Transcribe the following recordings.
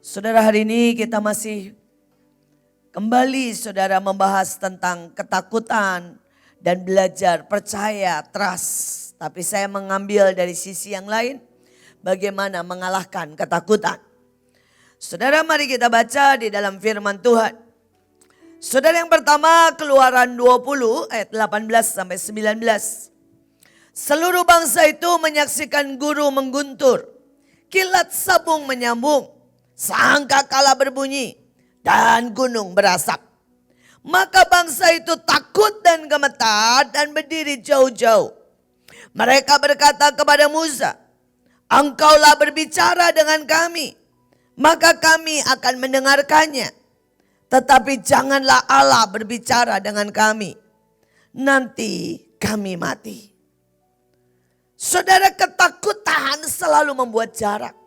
Saudara, hari ini kita masih kembali saudara membahas tentang ketakutan dan belajar percaya, trust. Tapi saya mengambil dari sisi yang lain, bagaimana mengalahkan ketakutan. Saudara, mari kita baca di dalam firman Tuhan. Saudara, yang pertama Keluaran 20 ayat 18 sampai 19. Seluruh bangsa itu menyaksikan guru mengguntur, kilat sabung menyambung, sangkakala berbunyi, dan gunung berasap. Maka bangsa itu takut dan gemetar dan berdiri jauh-jauh. Mereka berkata kepada Musa, "Engkaulah berbicara dengan kami, maka kami akan mendengarkannya. Tetapi janganlah Allah berbicara dengan kami, nanti kami mati." Saudara, ketakutan selalu membuat jarak.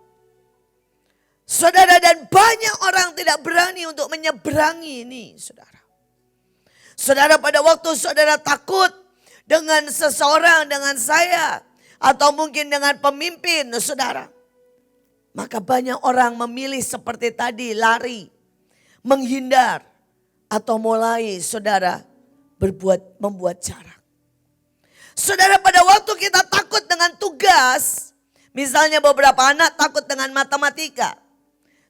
Saudara, dan banyak orang tidak berani untuk menyeberangi ini, saudara. Saudara, pada waktu saudara takut dengan seseorang, dengan saya, atau mungkin dengan pemimpin, saudara. Maka banyak orang memilih seperti tadi, lari, menghindar, atau mulai saudara membuat jarak. Saudara, pada waktu kita takut dengan tugas, misalnya beberapa anak takut dengan matematika.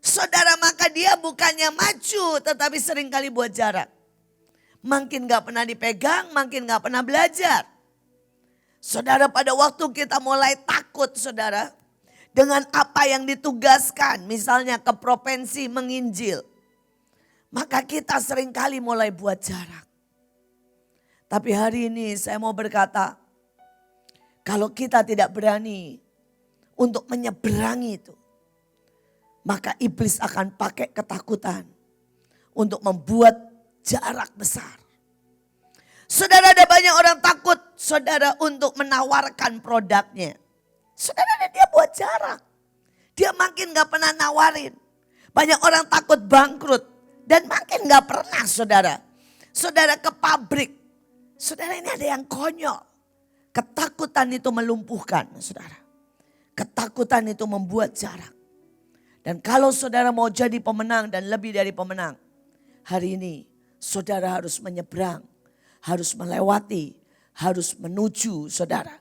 Saudara, maka dia bukannya maju tetapi seringkali buat jarak. Makin gak pernah dipegang, makin gak pernah belajar. Saudara, pada waktu kita mulai takut saudara, dengan apa yang ditugaskan, misalnya ke provinsi menginjil. Maka kita seringkali mulai buat jarak. Tapi hari ini saya mau berkata, kalau kita tidak berani untuk menyeberangi itu, maka iblis akan pakai ketakutan untuk membuat jarak besar. Saudara, ada banyak orang takut saudara untuk menawarkan produknya. Saudara, dia buat jarak. Dia makin gak pernah nawarin. Banyak orang takut bangkrut dan makin gak pernah saudara. Saudara ke pabrik. Saudara, ini ada yang konyol. Ketakutan itu melumpuhkan, saudara. Ketakutan itu membuat jarak. Dan kalau saudara mau jadi pemenang dan lebih dari pemenang, hari ini saudara harus menyeberang, harus melewati, harus menuju saudara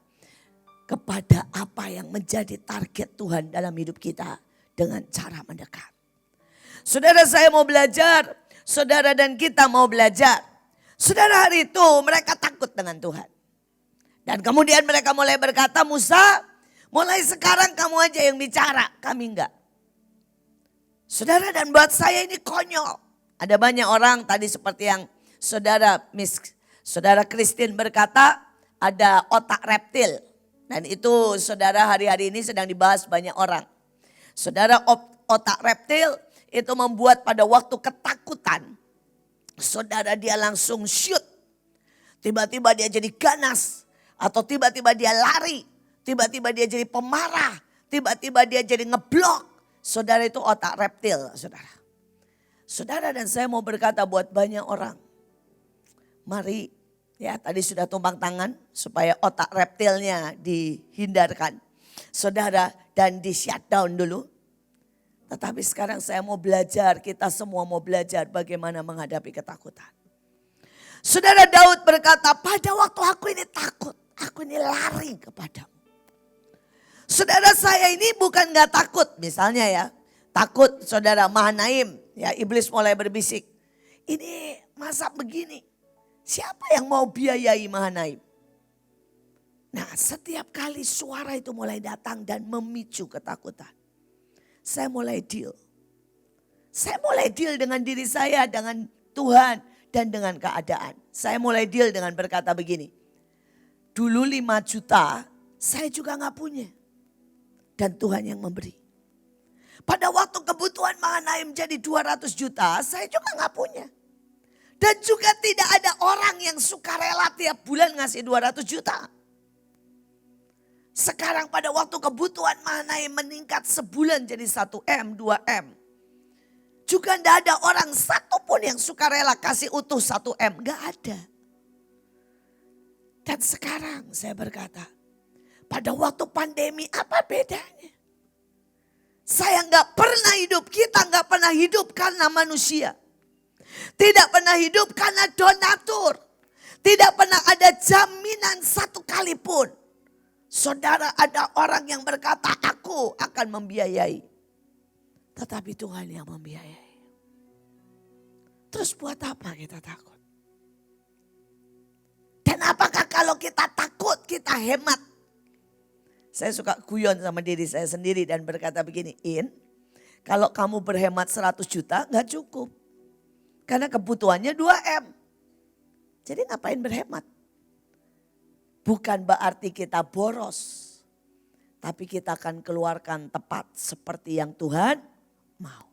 kepada apa yang menjadi target Tuhan dalam hidup kita dengan cara mendekat. Saudara, saya mau belajar, saudara dan kita mau belajar. Saudara, hari itu mereka takut dengan Tuhan. Dan kemudian mereka mulai berkata, "Musa, mulai sekarang kamu aja yang bicara, kami enggak." Saudara, dan buat saya ini konyol. Ada banyak orang tadi seperti yang saudara Christine berkata, ada otak reptil. Dan itu saudara hari-hari ini sedang dibahas banyak orang. Saudara, otak reptil itu membuat pada waktu ketakutan, saudara dia langsung shoot. Tiba-tiba dia jadi ganas. Atau tiba-tiba dia lari. Tiba-tiba dia jadi pemarah. Tiba-tiba dia jadi ngeblok. Saudara, itu otak reptil, saudara. Saudara, dan saya mau berkata buat banyak orang. Mari, ya tadi sudah tumpang tangan supaya otak reptilnya dihindarkan. Saudara, dan di shutdown dulu. Tetapi sekarang saya mau belajar, kita semua mau belajar bagaimana menghadapi ketakutan. Saudara, Daud berkata, "Pada waktu aku ini takut, aku ini lari kepadamu." Saudara, saya ini bukan gak takut, misalnya ya. Takut saudara Mahanaim, ya iblis mulai berbisik. "Ini masa begini, siapa yang mau biayai Mahanaim?" Nah, setiap kali suara itu mulai datang dan memicu ketakutan, saya mulai deal. Saya mulai deal dengan diri saya, dengan Tuhan, dan dengan keadaan. Saya mulai deal dengan berkata begini, dulu 5 juta saya juga gak punya. Dan Tuhan yang memberi. Pada waktu kebutuhan Mahanaim jadi 200 juta, saya juga gak punya. Dan juga tidak ada orang yang sukarela tiap bulan ngasih 200 juta. Sekarang pada waktu kebutuhan Mahanaim meningkat sebulan jadi 1M, 2M. Juga tidak ada orang satupun yang sukarela kasih utuh 1M. Gak ada. Dan sekarang saya berkata, pada waktu pandemi apa bedanya? Saya nggak pernah hidup, kita nggak pernah hidup karena manusia. Tidak pernah hidup karena donatur. Tidak pernah ada jaminan satu kali pun. Saudara, ada orang yang berkata, aku akan membiayai. Tetapi Tuhan yang membiayai. Terus buat apa kita takut? Dan apakah kalau kita takut, kita hemat? Saya suka guyon sama diri saya sendiri dan berkata begini, kalau kamu berhemat 100 juta gak cukup. Karena kebutuhannya 2M. Jadi ngapain berhemat? Bukan berarti kita boros. Tapi kita akan keluarkan tepat seperti yang Tuhan mau.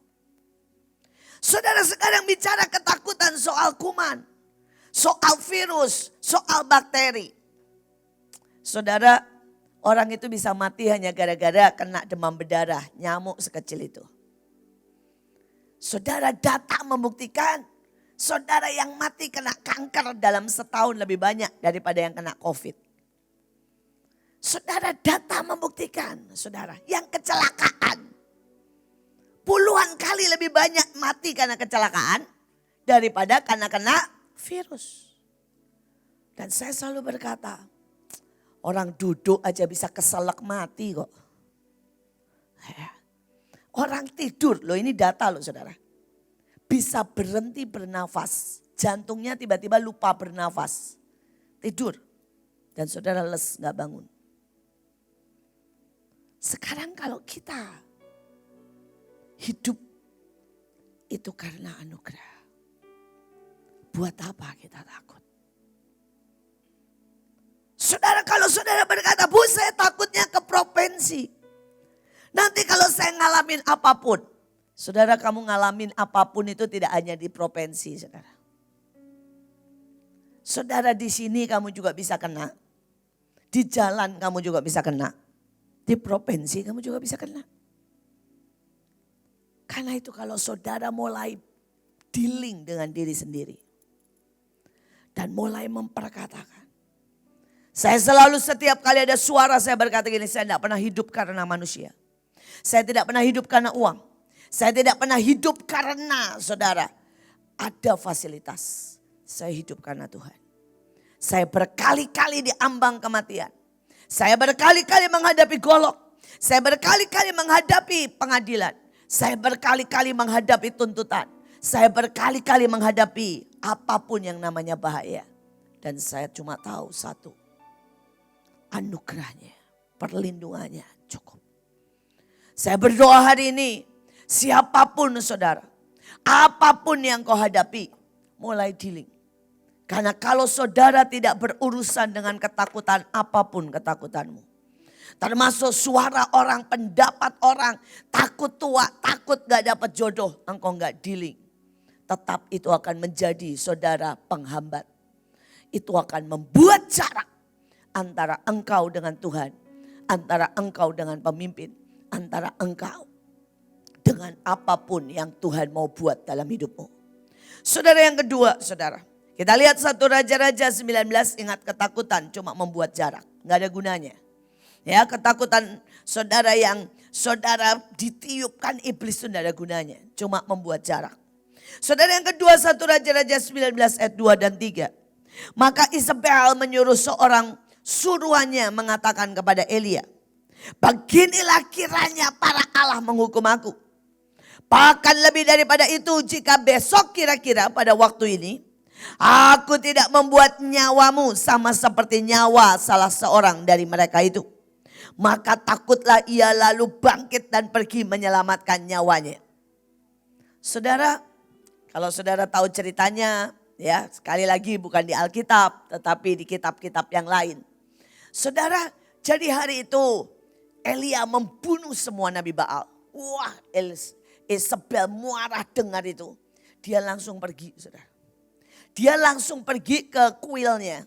Saudara sekarang bicara ketakutan soal kuman. Soal virus, soal bakteri. Saudara, orang itu bisa mati hanya gara-gara kena demam berdarah, nyamuk sekecil itu. Saudara, data membuktikan saudara yang mati kena kanker dalam setahun lebih banyak daripada yang kena COVID. Saudara, data membuktikan, saudara, yang kecelakaan puluhan kali lebih banyak mati karena kecelakaan daripada karena kena virus. Dan saya selalu berkata, orang duduk aja bisa keselak mati kok. Orang tidur, loh ini data loh saudara. Bisa berhenti bernafas. Jantungnya tiba-tiba lupa bernafas. Tidur. Dan saudara les gak bangun. Sekarang kalau kita hidup itu karena anugerah. Buat apa kita takut? Saudara, kalau saudara berkata, Bu saya takutnya ke provinsi. Nanti kalau saya ngalamin apapun. Saudara, kamu ngalamin apapun itu tidak hanya di provinsi, saudara. Saudara, di sini kamu juga bisa kena. Di jalan kamu juga bisa kena. Di provinsi kamu juga bisa kena. Karena itu kalau saudara mulai dealing dengan diri sendiri. Dan mulai memperkatakan. Saya selalu setiap kali ada suara saya berkata gini, saya tidak pernah hidup karena manusia. Saya tidak pernah hidup karena uang. Saya tidak pernah hidup karena saudara ada fasilitas. Saya hidup karena Tuhan. Saya berkali-kali diambang kematian. Saya berkali-kali menghadapi golok. Saya berkali-kali menghadapi pengadilan. Saya berkali-kali menghadapi tuntutan. Saya berkali-kali menghadapi apapun yang namanya bahaya. Dan saya cuma tahu satu. Anugerahnya, perlindungannya cukup. Saya berdoa hari ini, siapapun saudara, apapun yang kau hadapi, mulai dealing. Karena kalau saudara tidak berurusan dengan ketakutan, apapun ketakutanmu. Termasuk suara orang, pendapat orang, takut tua, takut gak dapat jodoh, engkau gak dealing. Tetap itu akan menjadi saudara penghambat. Itu akan membuat jarak antara engkau dengan Tuhan, antara engkau dengan pemimpin, antara engkau dengan apapun yang Tuhan mau buat dalam hidupmu. Saudara yang kedua, saudara. Kita lihat 1 Raja-Raja 19, ingat ketakutan cuma membuat jarak. Gak ada gunanya. Ya, ketakutan saudara yang saudara ditiupkan iblis itu gak ada gunanya. Cuma membuat jarak. Saudara yang kedua 1 Raja-Raja 19 ayat 2 dan 3. Maka Isabel menyuruh seorang suruhannya mengatakan kepada Elia. Beginilah kiranya para Allah menghukum aku. Bahkan lebih daripada itu jika besok kira-kira pada waktu ini. Aku tidak membuat nyawamu sama seperti nyawa salah seorang dari mereka itu. Maka takutlah ia lalu bangkit dan pergi menyelamatkan nyawanya. Saudara, kalau saudara tahu ceritanya, ya sekali lagi bukan di Alkitab tetapi di kitab-kitab yang lain. Saudara, jadi hari itu Elia membunuh semua Nabi Baal. Wah, Isabel marah dengar itu. Dia langsung pergi, saudara. Dia langsung pergi ke kuilnya.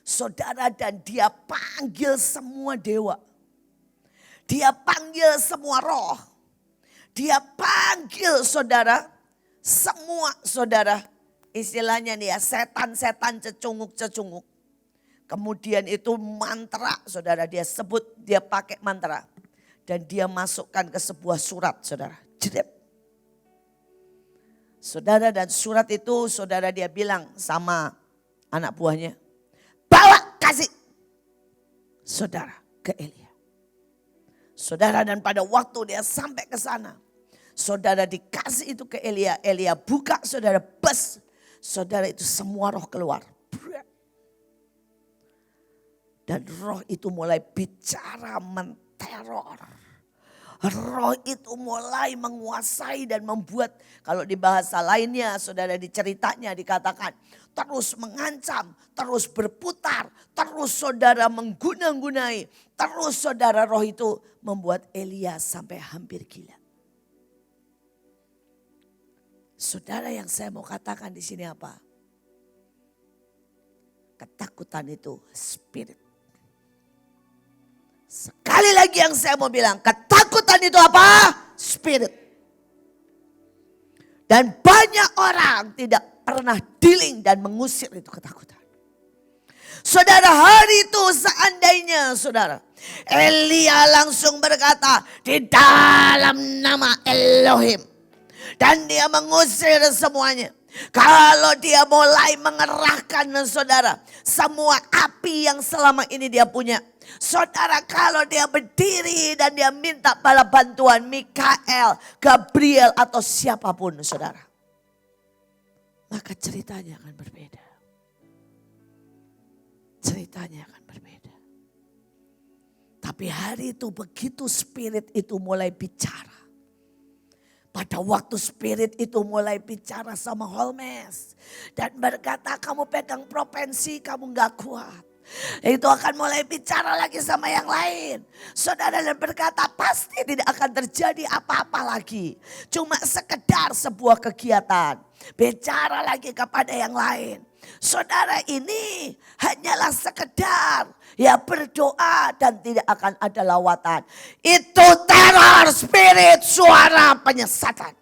Saudara, dan dia panggil semua dewa. Dia panggil semua roh. Dia panggil saudara, semua saudara. Istilahnya nih ya, setan-setan cecunguk-cecunguk. Kemudian itu mantra, saudara, dia sebut, dia pakai mantra. Dan dia masukkan ke sebuah surat, saudara. Jedep. Saudara, dan surat itu saudara dia bilang sama anak buahnya, bawa kasih saudara ke Elia. Saudara, dan pada waktu dia sampai ke sana, saudara dikasih itu ke Elia. Elia buka, saudara, bes. Saudara, itu semua roh keluar. Dan roh itu mulai bicara menteror. Roh itu mulai menguasai dan membuat, kalau di bahasa lainnya, saudara, di ceritanya dikatakan terus mengancam, terus berputar, terus saudara mengguna-gunai, terus saudara roh itu membuat Elia sampai hampir gila. Saudara, yang saya mau katakan di sini apa? Ketakutan itu spirit. Sekali lagi yang saya mau bilang, ketakutan itu apa? Spirit. Dan banyak orang tidak pernah dealing dan mengusir itu ketakutan. Saudara, hari itu seandainya saudara, Elia langsung berkata, di dalam nama Elohim. Dan dia mengusir semuanya. Kalau dia mulai mengerahkan saudara, semua api yang selama ini dia punya. Saudara, kalau dia berdiri dan dia minta bala bantuan Mikael, Gabriel atau siapapun saudara, maka ceritanya akan berbeda. Ceritanya akan berbeda. Tapi hari itu begitu spirit itu mulai bicara. Pada waktu spirit itu mulai bicara sama Holmes. Dan berkata, kamu pegang provinsi, kamu gak kuat. Itu akan mulai bicara lagi sama yang lain. Saudara, dan berkata pasti tidak akan terjadi apa-apa lagi. Cuma sekedar sebuah kegiatan. Bicara lagi kepada yang lain. Saudara, ini hanyalah sekedar ya berdoa dan tidak akan ada lawatan. Itu teror spirit, suara penyesatan.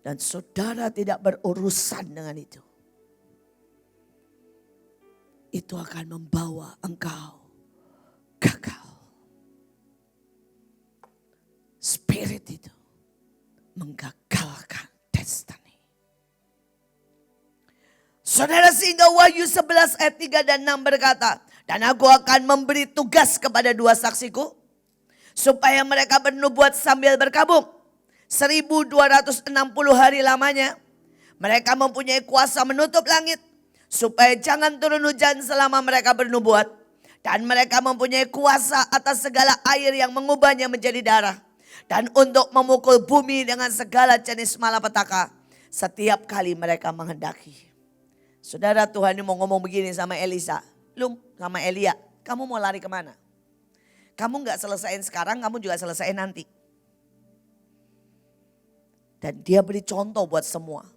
Dan saudara tidak berurusan dengan itu. Itu akan membawa engkau gagal. Spirit itu menggagalkan destiny. Saudara, sehingga Wahyu 11 ayat 3 dan 6 berkata, dan aku akan memberi tugas kepada dua saksiku, supaya mereka bernubuat sambil berkabung. 1260 hari lamanya. Mereka mempunyai kuasa menutup langit, supaya jangan turun hujan selama mereka bernubuat. Dan mereka mempunyai kuasa atas segala air yang mengubahnya menjadi darah. Dan untuk memukul bumi dengan segala jenis malapetaka setiap kali mereka menghendaki. Saudara, Tuhan ini mau ngomong begini sama Elisa. Sama Elia, kamu mau lari kemana? Kamu gak selesaiin sekarang, kamu juga selesaiin nanti. Dan dia beri contoh buat semua.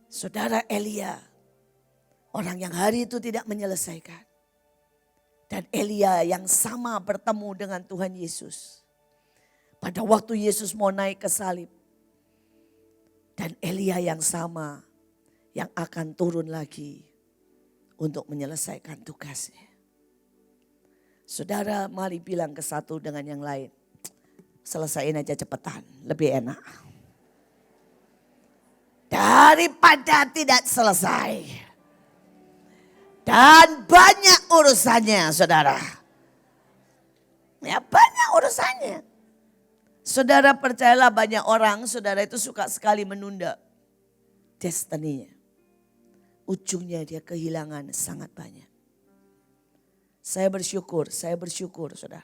Saudara, Elia, orang yang hari itu tidak menyelesaikan. Dan Elia yang sama bertemu dengan Tuhan Yesus. Pada waktu Yesus mau naik ke salib. Dan Elia yang sama yang akan turun lagi untuk menyelesaikan tugasnya. Saudara, mari bilang ke satu dengan yang lain. Selesaiin aja cepetan, lebih enak. Daripada tidak selesai. Dan banyak urusannya, saudara. Ya, banyak urusannya. Saudara, percayalah, banyak orang, saudara, itu suka sekali menunda destiny-nya. Ujungnya dia kehilangan sangat banyak. Saya bersyukur, saudara.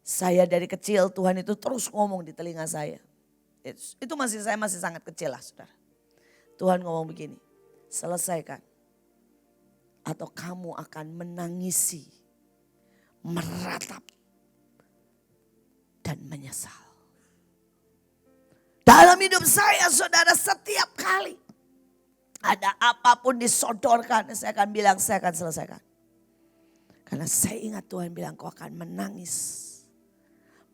Saya dari kecil Tuhan itu terus ngomong di telinga saya. Itu saya masih sangat kecil lah, saudara. Tuhan ngomong begini, selesaikan. Atau kamu akan menangisi, meratap, dan menyesal. Dalam hidup saya, saudara, setiap kali ada apapun disodorkan, saya akan bilang, saya akan selesaikan. Karena saya ingat Tuhan bilang, kau akan menangis,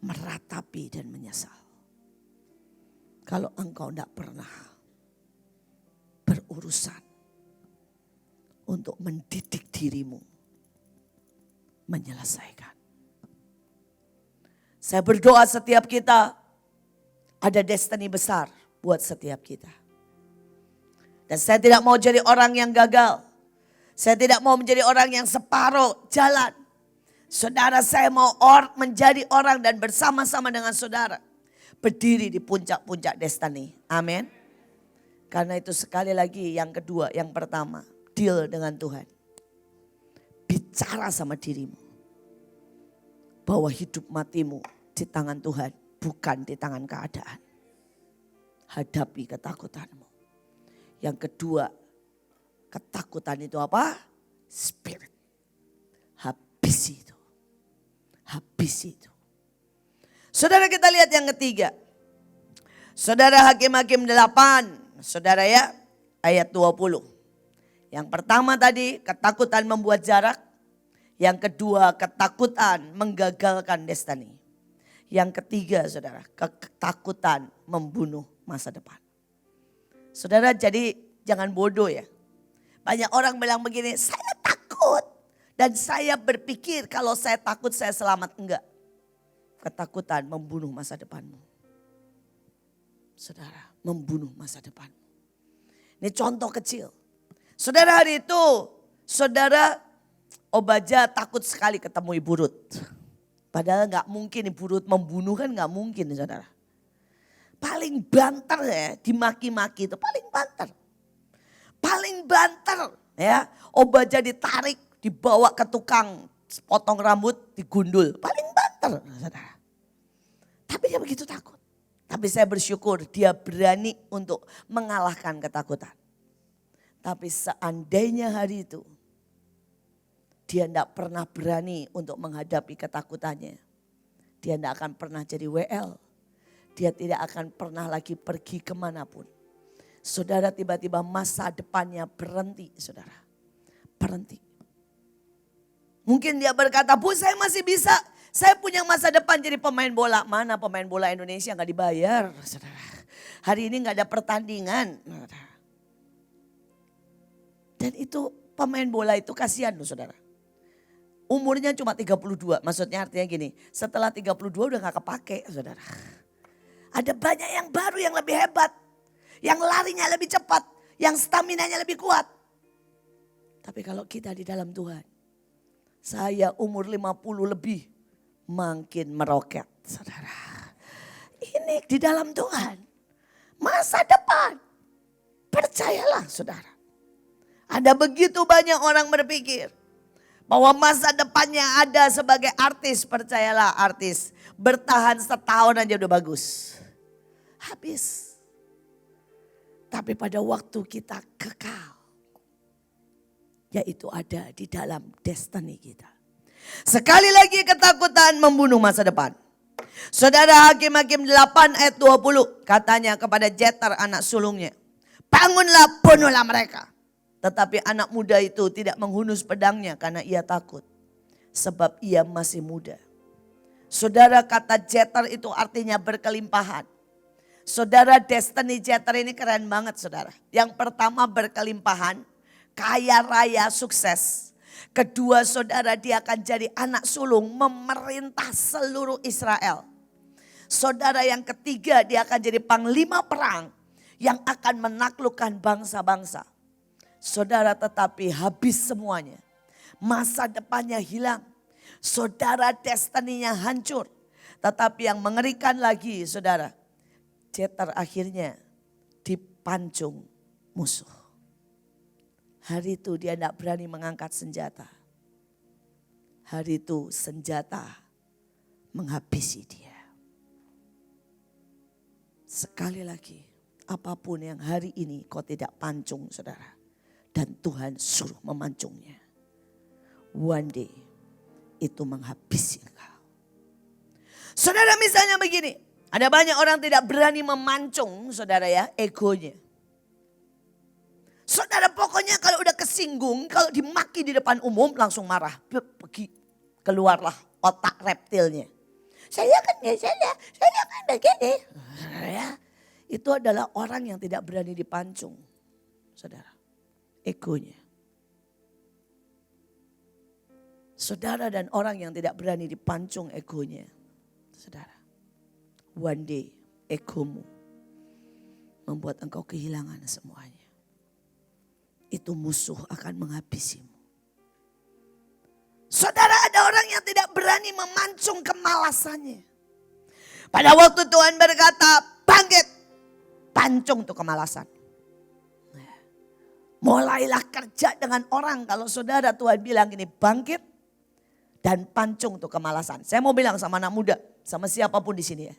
meratapi dan menyesal. Kalau engkau tidak pernah berurusan untuk mendidik dirimu menyelesaikan. Saya berdoa setiap kita ada destiny besar buat setiap kita. Dan saya tidak mau jadi orang yang gagal. Saya tidak mau menjadi orang yang separuh jalan. Saudara, saya mau menjadi orang dan bersama-sama dengan saudara berdiri di puncak-puncak destiny. Amin. Karena itu sekali lagi yang kedua, yang pertama, deal dengan Tuhan. Bicara sama dirimu. Bahwa hidup matimu di tangan Tuhan, bukan di tangan keadaan. Hadapi ketakutanmu. Yang kedua, ketakutan itu apa? Spirit. Habisi itu. Habisi itu. Saudara, kita lihat yang ketiga. Saudara, Hakim-Hakim 8. Saudara ya, ayat 20. Yang pertama tadi, ketakutan membuat jarak. Yang kedua, ketakutan menggagalkan destiny. Yang ketiga, saudara, ketakutan membunuh masa depan. Saudara, jadi jangan bodoh ya. Banyak orang bilang begini, saya takut. Dan saya berpikir kalau saya takut saya selamat. Enggak. Ketakutan membunuh masa depanmu. Saudara, membunuh masa depanmu. Ini contoh kecil. Saudara, hari itu, saudara Obadja takut sekali ketemu Ibu Ruth. Padahal gak mungkin Ibu Ruth membunuh, kan gak mungkin, saudara. Paling banter ya, dimaki-maki itu paling banter. Paling banter ya, Obadja ditarik, dibawa ke tukang potong rambut, digundul. Paling banter, saudara. Tapi dia begitu takut. Tapi saya bersyukur dia berani untuk mengalahkan ketakutan. Tapi seandainya hari itu dia tidak pernah berani untuk menghadapi ketakutannya. Dia tidak akan pernah jadi WL. Dia tidak akan pernah lagi pergi kemanapun. Saudara, tiba-tiba masa depannya berhenti, saudara. Berhenti. Mungkin dia berkata, Bu, saya masih bisa. Saya punya masa depan jadi pemain bola. Mana pemain bola Indonesia gak dibayar, saudara. Hari ini gak ada pertandingan. Dan itu pemain bola itu kasihan loh, saudara. Umurnya cuma 32, maksudnya artinya gini. Setelah 32 udah gak kepake, saudara. Ada banyak yang baru yang lebih hebat. Yang larinya lebih cepat. Yang staminanya lebih kuat. Tapi kalau kita di dalam Tuhan. Saya umur 50 lebih. Makin meroket, saudara. Ini di dalam Tuhan. Masa depan. Percayalah, saudara. Ada begitu banyak orang berpikir. Bahwa masa depannya ada sebagai artis. Percayalah, artis. Bertahan setahun aja udah bagus. Habis. Tapi pada waktu kita kekal. Yaitu ada di dalam destiny kita. Sekali lagi ketakutan membunuh masa depan. Saudara, Hakim-Hakim 8 ayat 20. Katanya kepada Jeter anak sulungnya. Bangunlah, bunuhlah mereka. Tetapi anak muda itu tidak menghunus pedangnya karena ia takut. Sebab ia masih muda. Saudara, kata Jeter itu artinya berkelimpahan. Saudara, destiny Jeter ini keren banget, saudara. Yang pertama berkelimpahan, kaya raya, sukses. Kedua, saudara, dia akan jadi anak sulung memerintah seluruh Israel. Saudara, yang ketiga, dia akan jadi panglima perang yang akan menaklukkan bangsa-bangsa. Saudara, tetapi habis semuanya. Masa depannya hilang. Saudara, destiny-nya hancur. Tetapi yang mengerikan lagi, saudara, Jeter akhirnya dipancung musuh. Hari itu dia tidak berani mengangkat senjata. Hari itu senjata menghabisi dia. Sekali lagi, apapun yang hari ini kau tidak pancung, saudara. Dan Tuhan suruh memancungnya. One day itu menghabisi engkau. Saudara, misalnya begini. Ada banyak orang tidak berani memancung, saudara ya, egonya. Saudara, pokoknya kalau udah kesinggung, kalau dimaki di depan umum langsung marah. Pergi, keluarlah otak reptilnya. Saya kan begini. Ya, itu adalah orang yang tidak berani dipancung, saudara. Egonya. Saudara dan orang yang tidak berani dipancung egonya. Saudara, one day egomu membuat engkau kehilangan semuanya. Itu musuh akan menghabisimu. Saudara, ada orang yang tidak berani memancung kemalasannya. Pada waktu Tuhan berkata, bangkit, pancung tuh kemalasan. Mulailah kerja dengan orang. Kalau saudara Tuhan bilang ini bangkit dan pancung tuh kemalasan. Saya mau bilang sama anak muda, sama siapapun di sini ya.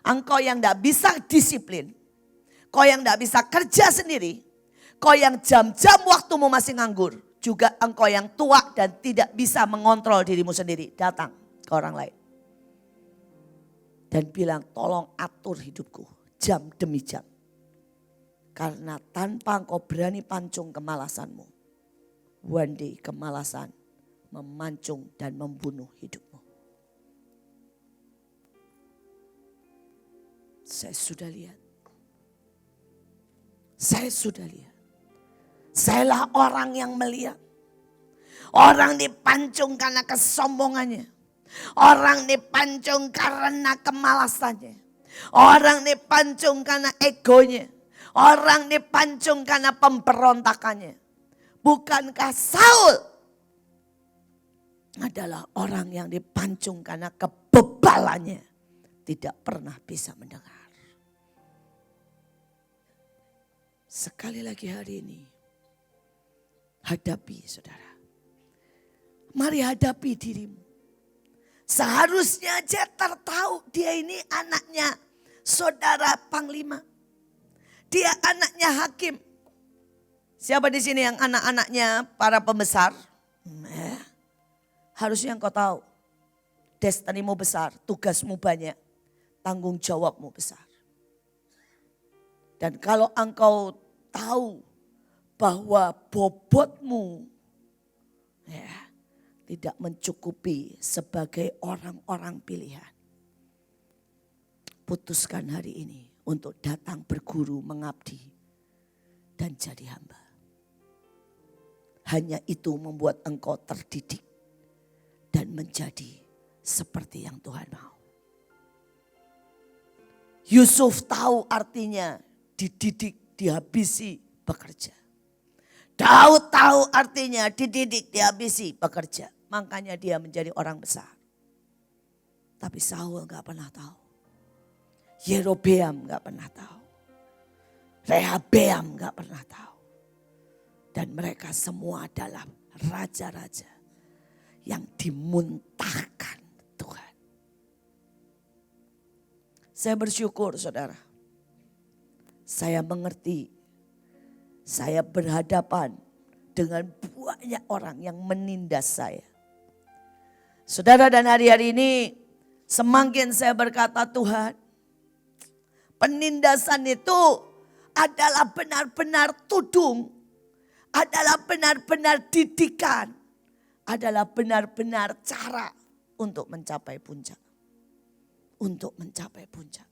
Engkau yang gak bisa disiplin, kau yang gak bisa kerja sendiri, kau yang jam-jam waktumu masih nganggur, juga engkau yang tua dan tidak bisa mengontrol dirimu sendiri, datang ke orang lain. Dan bilang tolong atur hidupku jam demi jam. Karena tanpa engkau berani pancung kemalasanmu, one day kemalasan memancung dan membunuh hidupmu. Saya sudah lihat. Saya sudah lihat. Sayalah orang yang melihat. Orang dipancung karena kesombongannya. Orang dipancung karena kemalasannya. Orang dipancung karena egonya. Orang dipancung karena pemberontakannya. Bukankah Saul adalah orang yang dipancung karena kebebalannya. Tidak pernah bisa mendengar. Sekali lagi hari ini. Hadapi saudara. Mari hadapi dirimu. Seharusnya Jeter tahu dia ini anaknya saudara Panglima. Dia anaknya hakim. Siapa di sini yang anak-anaknya para pembesar? Harusnya engkau tahu. Destinimu besar, tugasmu banyak, tanggung jawabmu besar. Dan kalau engkau tahu bahwa bobotmu tidak mencukupi sebagai orang-orang pilihan. Putuskan hari ini untuk datang berguru, mengabdi, dan jadi hamba. Hanya itu membuat engkau terdidik dan menjadi seperti yang Tuhan mau. Yusuf tahu artinya dididik, dihabisi, bekerja. Daud tahu artinya dididik, dihabisi, bekerja. Makanya dia menjadi orang besar. Tapi Saul gak pernah tahu. Yerobeam gak pernah tahu. Rehabeam gak pernah tahu. Dan mereka semua adalah raja-raja yang dimuntahkan Tuhan. Saya bersyukur saudara. Saya mengerti. Saya berhadapan dengan banyak orang yang menindas saya. Saudara, dan hari-hari ini semakin saya berkata Tuhan, penindasan itu adalah benar-benar tudung, adalah benar-benar didikan, adalah benar-benar cara untuk mencapai puncak. Untuk mencapai puncak.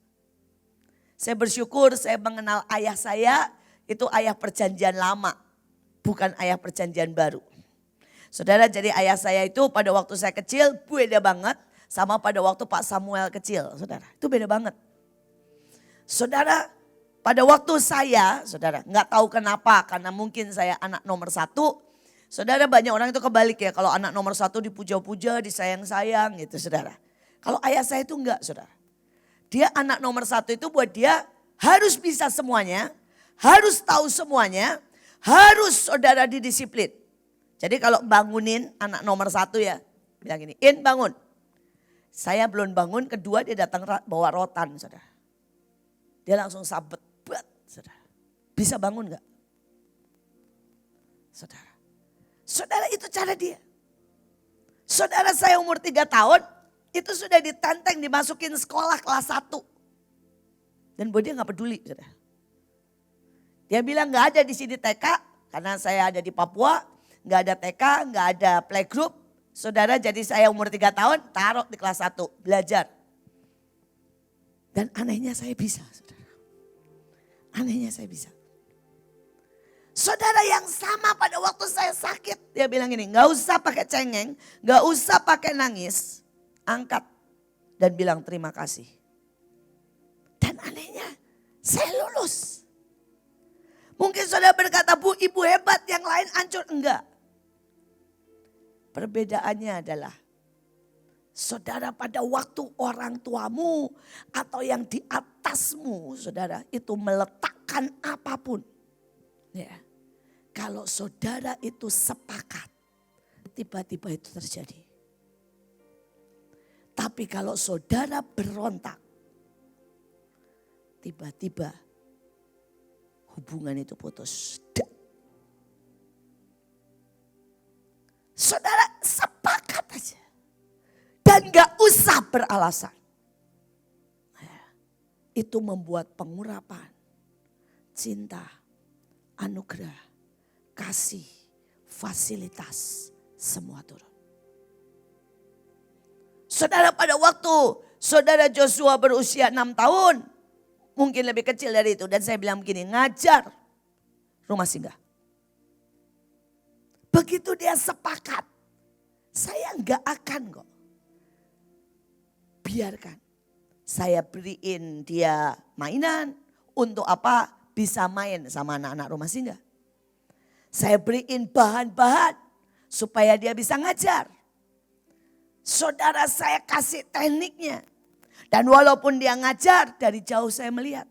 Saya bersyukur saya mengenal ayah saya, itu ayah perjanjian lama, bukan ayah perjanjian baru. Saudara, jadi ayah saya itu pada waktu saya kecil beda banget sama pada waktu Pak Samuel kecil. Saudara, itu beda banget. Saudara, pada waktu saya, saudara, nggak tahu kenapa, karena mungkin saya anak nomor 1. Saudara, banyak orang itu kebalik ya, kalau anak nomor 1 dipuja-puja, disayang-sayang gitu saudara. Kalau ayah saya itu enggak saudara. Dia anak nomor 1 itu buat dia harus bisa semuanya, harus tahu semuanya, harus saudara didisiplin. Jadi kalau bangunin anak nomor 1 ya, bilang gini, In bangun. Saya belum bangun, kedua dia datang bawa rotan saudara. Dia langsung sabet, saudara. Bisa bangun gak? Saudara. Saudara, itu cara dia. Saudara, saya umur 3 tahun, itu sudah ditenteng dimasukin sekolah kelas 1. Dan buat dia gak peduli saudara. Dia bilang gak ada di sini TK, karena saya ada di Papua. Gak ada TK, gak ada playgroup. Saudara, jadi saya umur 3 tahun taruh di kelas 1 belajar. Dan anehnya saya bisa saudara. Anehnya saya bisa. Saudara yang sama pada waktu saya sakit. Dia bilang gini, gak usah pakai cengeng, gak usah pakai nangis. Angkat dan bilang terima kasih. Dan anehnya saya lulus. Mungkin saudara berkata, Bu, ibu hebat, yang lain hancur. Enggak. Perbedaannya adalah saudara pada waktu orang tuamu atau yang di atasmu, saudara, itu meletakkan apapun. Ya. Kalau saudara itu sepakat, tiba-tiba itu terjadi. Tapi kalau saudara berontak, tiba-tiba hubungan itu putus. Saudara sepakat aja. Dan gak usah beralasan. Itu membuat pengurapan, cinta, anugerah, kasih, fasilitas, semua turun. Saudara pada waktu saudara Joshua berusia 6 tahun, mungkin lebih kecil dari itu. Dan saya bilang begini, ngajar rumah singgah. Begitu dia sepakat, saya enggak akan kok. Biarkan, saya beriin dia mainan, untuk apa? Bisa main sama anak-anak rumah singgah. Saya beriin bahan-bahan supaya dia bisa ngajar. Saudara saya kasih tekniknya. Dan walaupun dia ngajar, dari jauh saya melihat.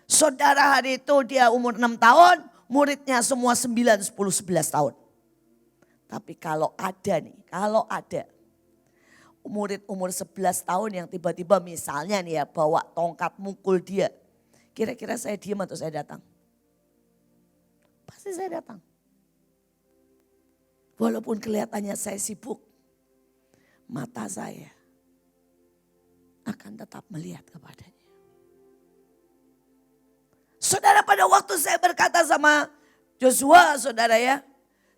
Saudara hari itu dia umur 6 tahun, muridnya semua 9, 10, 11 tahun. Tapi kalau ada murid umur 11 tahun yang tiba-tiba misalnya nih ya bawa tongkat mukul dia. Kira-kira saya diam atau saya datang? Pasti saya datang. Walaupun kelihatannya saya sibuk, mata saya akan tetap melihat kepadanya. Saudara, pada waktu saya berkata sama Joshua, saudara ya,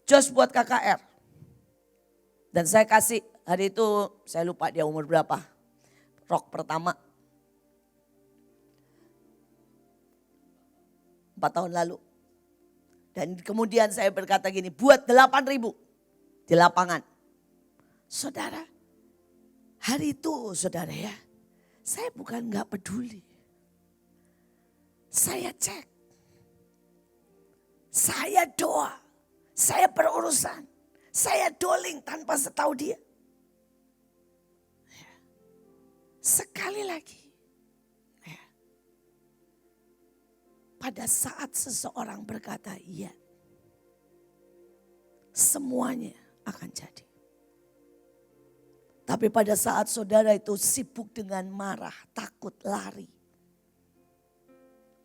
Jos buat KKR. Dan saya kasih, hari itu saya lupa dia umur berapa. Rok pertama. 4 tahun lalu. Dan kemudian saya berkata gini, buat 8.000 di lapangan. Saudara, hari itu saudara ya, saya bukan gak peduli. Saya cek. Saya doa. Saya berurusan. Saya doling tanpa setahu dia. Sekali lagi. Pada saat seseorang berkata iya, semuanya akan jadi. Tapi pada saat saudara itu sibuk dengan marah, takut, lari,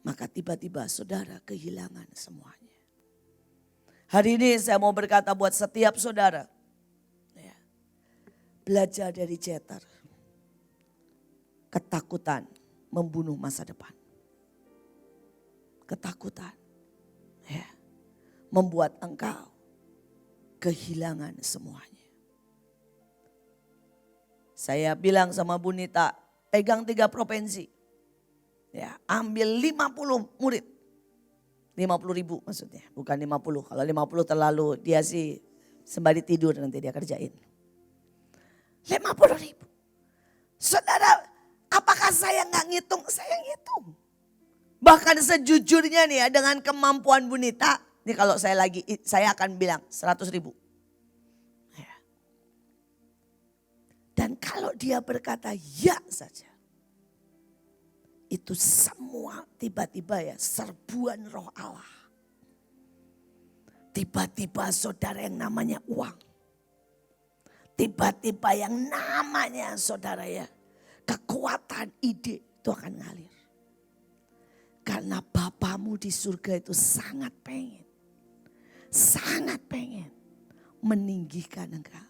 maka tiba-tiba saudara kehilangan semuanya. Hari ini saya mau berkata buat setiap saudara, ya, belajar dari Jeter. Ketakutan membunuh masa depan. Ketakutan ya, membuat engkau kehilangan semuanya. Saya bilang sama Bu Nita, pegang 3 provinsi. Ya, ambil 50 murid. 50.000 maksudnya, bukan 50. Kalau 50 terlalu dia sih sembari tidur nanti dia kerjain. 50.000. Saudara, apakah saya nggak ngitung? Saya ngitung. Bahkan sejujurnya nih ya, dengan kemampuan Bu Nita, ini kalau saya akan bilang 100.000. Ya. Dan kalau dia berkata ya saja, itu semua tiba-tiba ya serbuan roh Allah. Tiba-tiba saudara yang namanya uang. Tiba-tiba yang namanya saudara ya, kekuatan ide itu akan ngalir. Karena Bapamu di surga itu sangat pengen meninggikan engkau.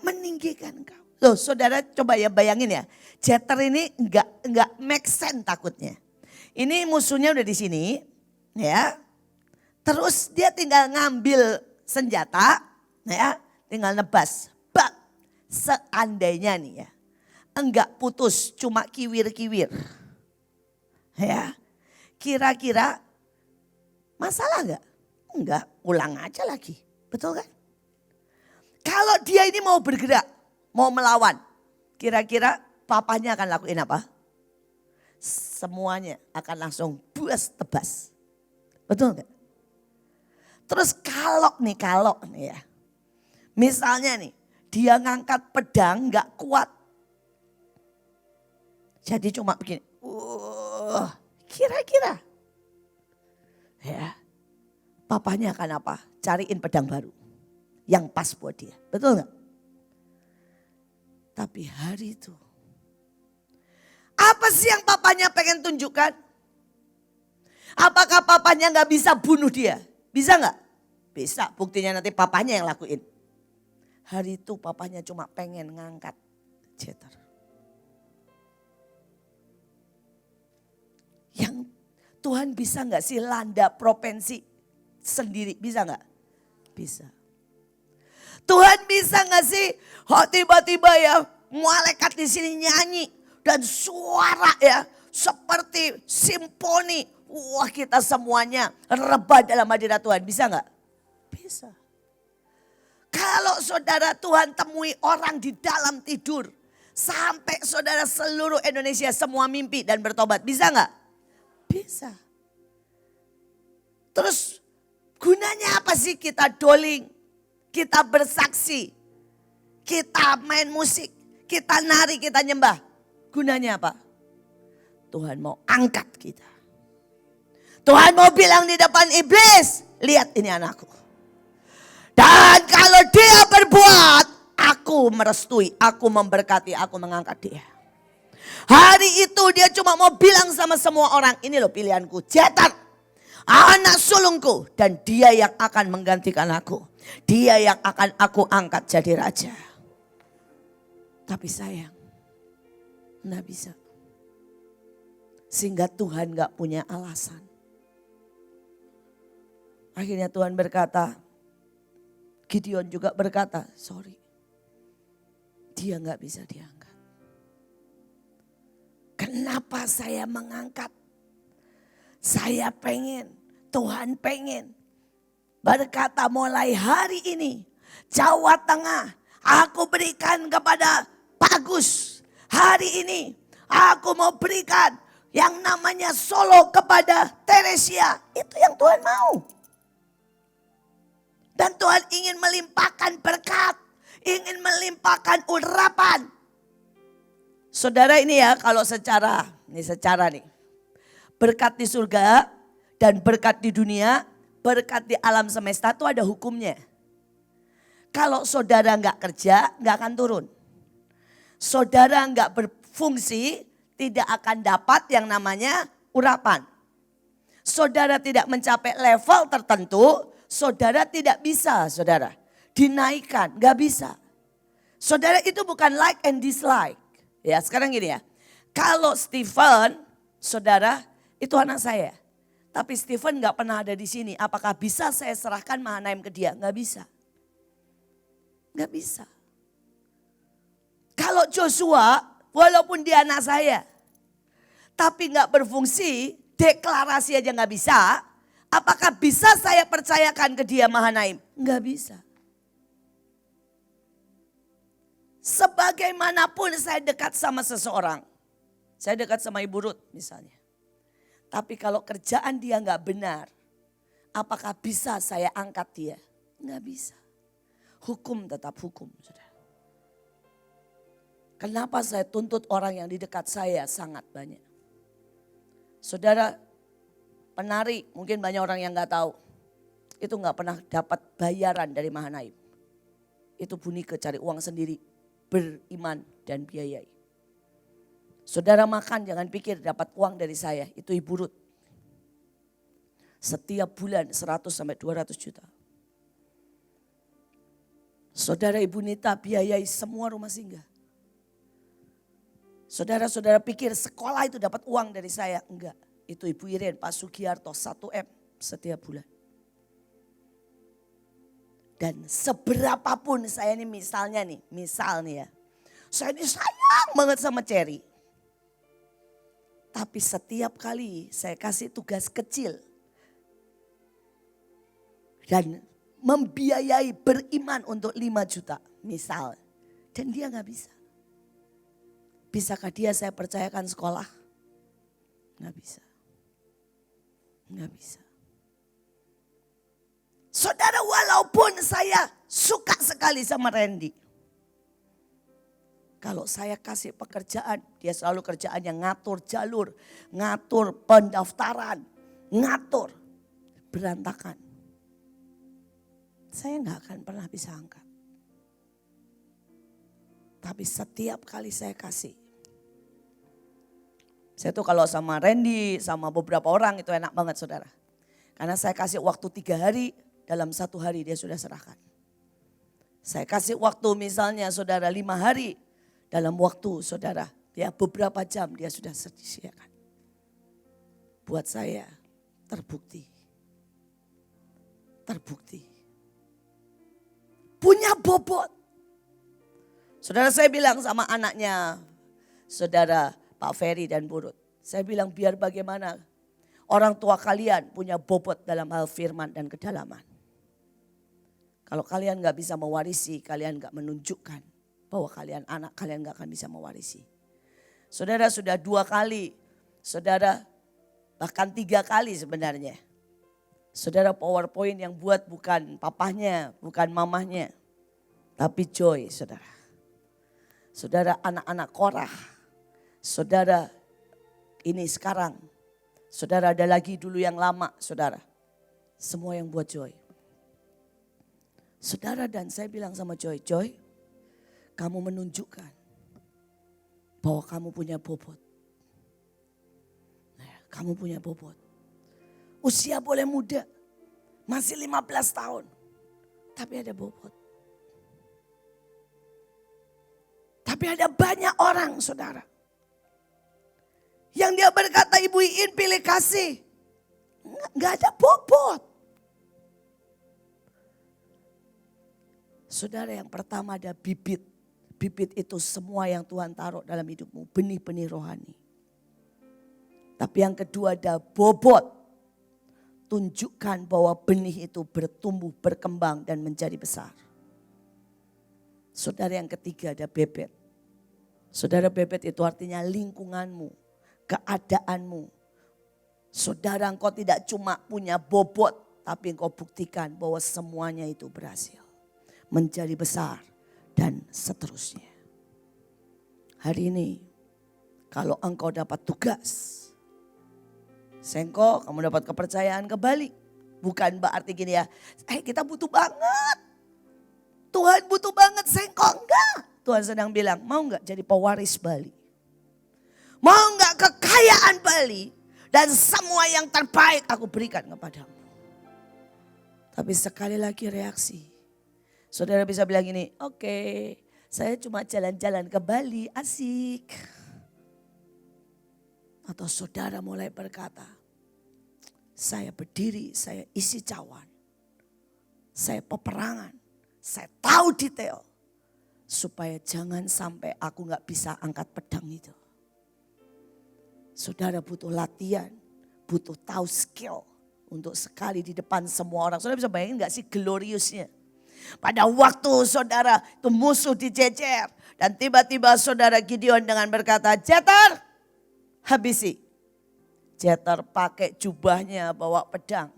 Meninggikan engkau. Loh saudara coba ya bayangin ya, Jeter ini enggak make sense takutnya. Ini musuhnya udah di sini ya. Terus dia tinggal ngambil senjata ya, tinggal nebas. Bak, seandainya nih ya, enggak putus cuma kiwir-kiwir. Ya, Kira-kira masalah enggak? Enggak, ulang aja lagi. Betul kan? Kalau dia ini mau bergerak, mau melawan, kira-kira papanya akan lakuin apa? Semuanya akan langsung buas tebas. Betul enggak? Terus kalau nih ya. Misalnya nih, dia ngangkat pedang gak kuat. Jadi cuma begini. Kira-kira. Ya, papanya akan apa? Cariin pedang baru. Yang pas buat dia. Betul gak? Tapi hari itu. Apa sih yang papanya pengen tunjukkan? Apakah papanya gak bisa bunuh dia? Bisa gak? Bisa, buktinya nanti papanya yang lakuin. Hari itu papanya cuma pengen ngangkat Jeter. Yang Tuhan bisa gak sih landa provinsi sendiri? Bisa gak? Bisa. Tuhan bisa gak sih tiba-tiba ya malaikat di sini nyanyi. Dan suara ya seperti simfoni. Wah, kita semuanya rebah dalam hadirat Tuhan. Bisa gak? Bisa. Kalau saudara Tuhan temui orang di dalam tidur. Sampai saudara seluruh Indonesia semua mimpi dan bertobat. Bisa gak? Bisa. Terus gunanya apa sih kita doling? Kita bersaksi. Kita main musik. Kita nari, kita nyembah. Gunanya apa? Tuhan mau angkat kita. Tuhan mau bilang di depan iblis. Lihat ini anakku. Dan kalau dia berbuat, aku merestui, aku memberkati, aku mengangkat dia. Hari itu dia cuma mau bilang sama semua orang, ini loh pilihanku, Jeter, anak sulungku. Dan dia yang akan menggantikan aku. Dia yang akan aku angkat jadi raja. Tapi sayang, enggak bisa. Sehingga Tuhan gak punya alasan. Akhirnya Tuhan berkata, Gideon juga berkata, sorry, dia gak bisa diangkat. Kenapa saya mengangkat? Saya pengen, Tuhan pengen berkata mulai hari ini Jawa Tengah aku berikan kepada Pak Agus. Hari ini aku mau berikan yang namanya Solo kepada Teresia. Itu yang Tuhan mau. Dan Tuhan ingin melimpahkan berkat. Ingin melimpahkan urapan. Saudara ini ya kalau secara nih. Berkat di surga dan berkat di dunia. Berkat di alam semesta itu ada hukumnya. Kalau saudara nggak kerja nggak akan turun. Saudara nggak berfungsi tidak akan dapat yang namanya urapan. Saudara tidak mencapai level tertentu. Saudara tidak bisa, saudara, dinaikkan, gak bisa. Saudara itu bukan like and dislike. Ya sekarang gini ya, kalau Stephen, saudara itu anak saya. Tapi Stephen gak pernah ada di sini. Apakah bisa saya serahkan Mahanaim ke dia? Gak bisa. Gak bisa. Kalau Joshua, walaupun dia anak saya, tapi gak berfungsi, deklarasi aja gak bisa. Apakah bisa saya percayakan ke dia Mahanaim? Enggak bisa. Sebagaimanapun saya dekat sama seseorang. Saya dekat sama Ibu Ruth misalnya. Tapi kalau kerjaan dia enggak benar. Apakah bisa saya angkat dia? Enggak bisa. Hukum tetap hukum. Saudara. Kenapa saya tuntut orang yang di dekat saya sangat banyak? Saudara, penari, mungkin banyak orang yang gak tahu. Itu gak pernah dapat bayaran dari Mahanaim. Itu Bunike cari uang sendiri. Beriman dan biayai. Saudara makan jangan pikir dapat uang dari saya. Itu Ibu Ruth. Setiap bulan 100 sampai 200 juta. Saudara Ibu Nita biayai semua rumah singgah. Saudara-saudara pikir sekolah itu dapat uang dari saya. Enggak. Itu Ibu Iren, Pak Sugiarto 1M setiap bulan. Dan seberapapun saya ini misalnya nih ya. Saya ini sayang banget sama Cherry. Tapi setiap kali saya kasih tugas kecil dan membiayai beriman untuk 5 juta misal. Dan dia gak bisa. Bisakah dia saya percayakan sekolah? Gak bisa. Gak bisa. Saudara, walaupun saya suka sekali sama Randy. Kalau saya kasih pekerjaan, dia selalu kerjaannya ngatur jalur, ngatur pendaftaran, ngatur. Berantakan. Saya nggak akan pernah bisa angkat. Tapi setiap kali saya kasih. Saya tuh kalau sama Randy, sama beberapa orang itu enak banget saudara. Karena saya kasih waktu 3 hari, dalam 1 hari dia sudah serahkan. Saya kasih waktu misalnya saudara 5 hari. Dalam waktu saudara, ya beberapa jam dia sudah sediakan. Buat saya terbukti. Terbukti. Punya bobot. Saudara, saya bilang sama anaknya, saudara Pak Ferry dan Burut. Saya bilang biar bagaimana orang tua kalian punya bobot dalam hal firman dan kedalaman. Kalau kalian gak bisa mewarisi, kalian gak menunjukkan bahwa kalian anak, kalian gak akan bisa mewarisi. Saudara sudah 2 kali, saudara bahkan 3 kali sebenarnya. Saudara PowerPoint yang buat bukan papahnya, bukan mamahnya. Tapi Joy saudara. Saudara anak-anak Korah. Saudara ini sekarang. Saudara ada lagi dulu yang lama saudara. Semua yang buat Joy. Saudara, dan saya bilang sama Joy, Joy, kamu menunjukkan bahwa kamu punya bobot. Kamu punya bobot. Usia boleh muda, masih 15 tahun, tapi ada bobot. Tapi ada banyak orang saudara, yang dia berkata Ibu Iin pilih kasih, nggak ada bobot. Saudara, yang pertama ada bibit. Bibit itu semua yang Tuhan taruh dalam hidupmu. Benih-benih rohani. Tapi yang kedua ada bobot. Tunjukkan bahwa benih itu bertumbuh, berkembang dan menjadi besar. Saudara, yang ketiga ada bebet. Saudara, bebet itu artinya lingkunganmu, keadaanmu. Saudara, engkau tidak cuma punya bobot, tapi engkau buktikan bahwa semuanya itu berhasil. Menjadi besar. Dan seterusnya. Hari ini kalau engkau dapat tugas, sengko kamu dapat kepercayaan kembali. Bukan berarti gini ya, kita butuh banget. Tuhan butuh banget, sengko enggak. Tuhan sedang bilang, mau enggak jadi pewaris Bali? Mau enggak kekayaan Bali? Dan semua yang terbaik aku berikan kepadamu. Tapi sekali lagi reaksi. Saudara bisa bilang gini, oke, saya cuma jalan-jalan ke Bali, asik. Atau saudara mulai berkata, saya berdiri, saya isi cawan. Saya peperangan, saya tahu detail. Supaya jangan sampai aku gak bisa angkat pedang itu. Saudara butuh latihan, butuh tahu skill. Untuk sekali di depan semua orang. Saudara bisa bayangin gak sih gloriousnya? Pada waktu saudara itu musuh dijejer. Dan tiba-tiba saudara Gideon dengan berkata, Jeter habisi. Jeter pakai jubahnya bawa pedang.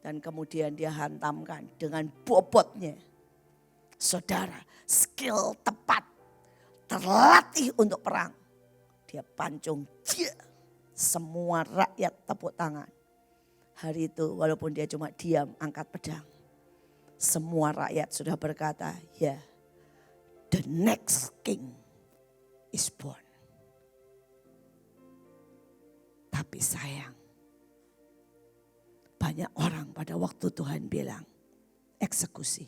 Dan kemudian dia hantamkan dengan bobotnya. Saudara, skill tepat. Terlatih untuk perang. Dia pancung dia. Semua rakyat tepuk tangan. Hari itu walaupun dia cuma diam angkat pedang. Semua rakyat sudah berkata, ya, the next king is born. Tapi sayang, banyak orang pada waktu Tuhan bilang, eksekusi.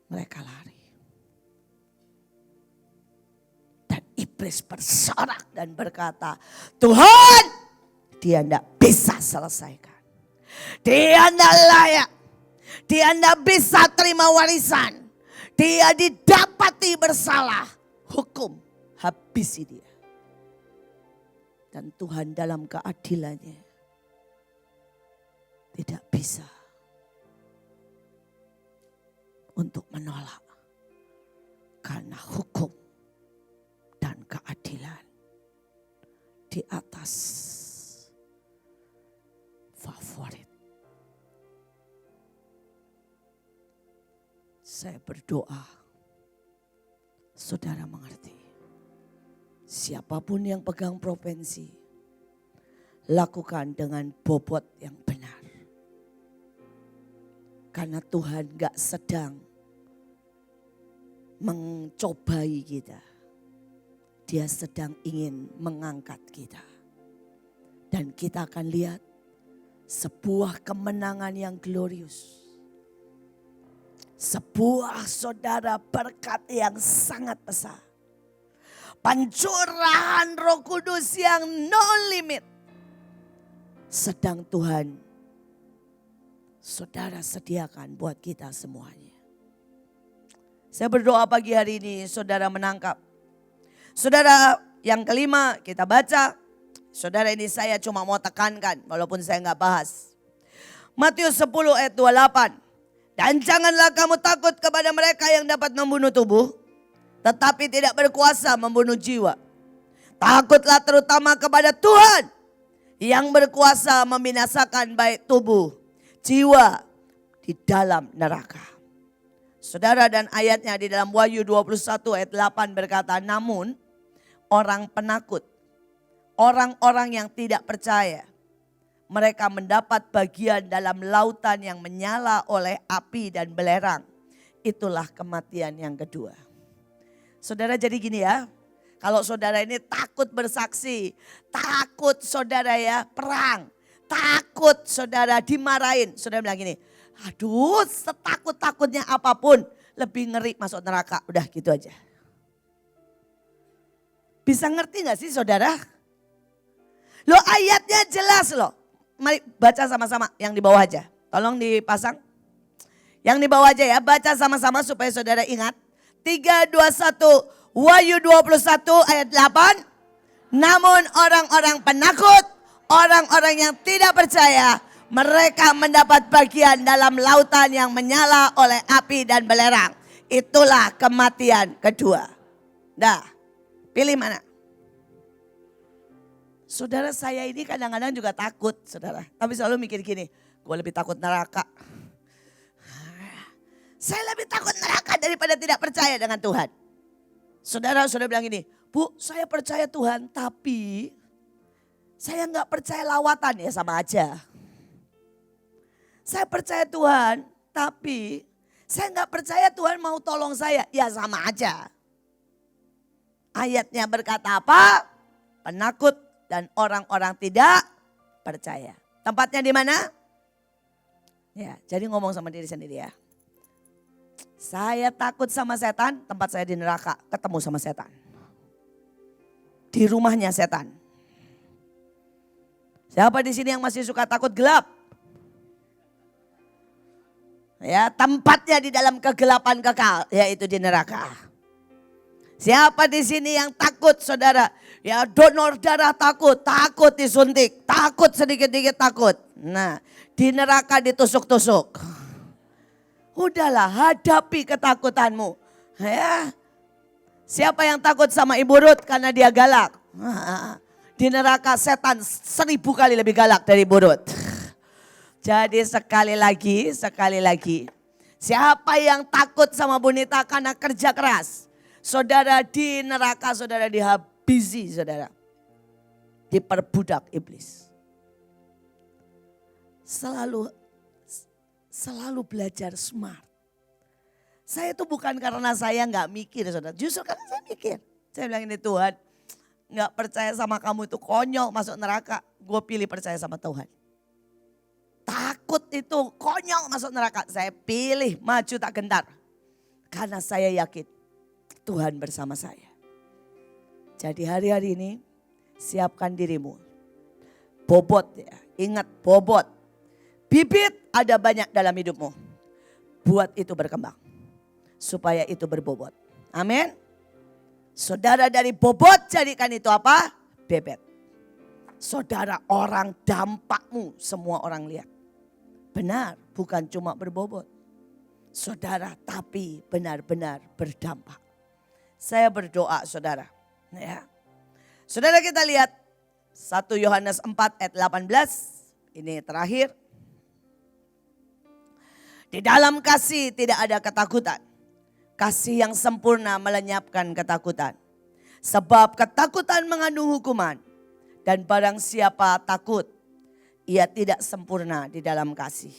Mereka lari. Dan iblis bersorak dan berkata, Tuhan, dia tidak bisa selesaikan. Dia tidak layak. Dia tidak bisa terima warisan. Dia didapati bersalah. Hukum habisi dia. Dan Tuhan dalam keadilannya tidak bisa untuk menolak. Karena hukum dan keadilan di atas favorit. Saya berdoa, saudara mengerti. Siapapun yang pegang provinsi, lakukan dengan bobot yang benar. Karena Tuhan gak sedang mencobai kita. Dia sedang ingin mengangkat kita. Dan kita akan lihat sebuah kemenangan yang glorious. Sebuah saudara berkat yang sangat besar. Pencurahan Roh Kudus yang no limit. Sedang Tuhan saudara sediakan buat kita semuanya. Saya berdoa pagi hari ini saudara menangkap. Saudara yang kelima kita baca. Saudara ini saya cuma mau tekankan walaupun saya nggak bahas. Matius 10 ayat 28. Dan janganlah kamu takut kepada mereka yang dapat membunuh tubuh. Tetapi tidak berkuasa membunuh jiwa. Takutlah terutama kepada Tuhan yang berkuasa membinasakan baik tubuh, jiwa di dalam neraka. Saudara, dan ayatnya di dalam Wahyu 21 ayat 8 berkata, namun orang penakut, orang-orang yang tidak percaya, mereka mendapat bagian dalam lautan yang menyala oleh api dan belerang. Itulah kematian yang kedua. Saudara, jadi gini ya, kalau saudara ini takut bersaksi, takut saudara ya perang, takut saudara dimarahin. Saudara bilang gini, aduh setakut-takutnya apapun lebih ngeri masuk neraka. Udah gitu aja. Bisa ngerti gak sih saudara? Loh ayatnya jelas loh. Mari baca sama-sama yang di bawah aja. Tolong dipasang. Yang di bawah aja ya, baca sama-sama supaya saudara ingat. 3, 2, 1, Wahyu 21 ayat 8. Namun orang-orang penakut, orang-orang yang tidak percaya, mereka mendapat bagian dalam lautan yang menyala oleh api dan belerang. Itulah kematian kedua. Dah, pilih mana? Saudara, saya ini kadang-kadang juga takut, saudara. Tapi selalu mikir gini, gue lebih takut neraka. Saya lebih takut neraka daripada tidak percaya dengan Tuhan. Saudara bilang gini, Bu, saya percaya Tuhan tapi saya nggak percaya lawatan, ya sama aja. Saya percaya Tuhan tapi saya nggak percaya Tuhan mau tolong saya, ya sama aja. Ayatnya berkata apa? Penakut dan orang-orang tidak percaya. Tempatnya di mana? Ya, jadi ngomong sama diri sendiri ya. Saya takut sama setan, tempat saya di neraka, ketemu sama setan. Di rumahnya setan. Siapa di sini yang masih suka takut gelap? Ya, tempatnya di dalam kegelapan kekal, yaitu di neraka. Siapa di sini yang takut, saudara? Ya, donor darah takut disuntik, takut sedikit-sedikit takut. Nah, di neraka ditusuk-tusuk. Udahlah, hadapi ketakutanmu. Ya. Siapa yang takut sama Ibu Ruth karena dia galak? Di neraka setan 1000 kali lebih galak dari Ibu Ruth. Jadi sekali lagi. Siapa yang takut sama Bunita karena kerja keras? Saudara, di neraka saudara dihabisi, saudara. Diperbudak iblis. Selalu belajar smart. Saya itu bukan karena saya nggak mikir, saudara. Justru karena saya mikir. Saya bilang ini, Tuhan, nggak percaya sama kamu itu konyol masuk neraka. Gue pilih percaya sama Tuhan. Takut itu konyol masuk neraka. Saya pilih maju tak gentar. Karena saya yakin Tuhan bersama saya. Jadi hari-hari ini siapkan dirimu. Bobot ya, ingat bobot. Bibit ada banyak dalam hidupmu. Buat itu berkembang. Supaya itu berbobot. Amin. Saudara dari bobot jadikan itu apa? Bebek. Saudara orang dampakmu semua orang lihat. Benar, bukan cuma berbobot. Saudara tapi benar-benar berdampak. Saya berdoa saudara. Ya. Saudara kita lihat 1 Yohanes 4 ayat 18. Ini terakhir. Di dalam kasih tidak ada ketakutan. Kasih yang sempurna melenyapkan ketakutan. Sebab ketakutan mengandung hukuman. Dan barang siapa takut, ia tidak sempurna di dalam kasih.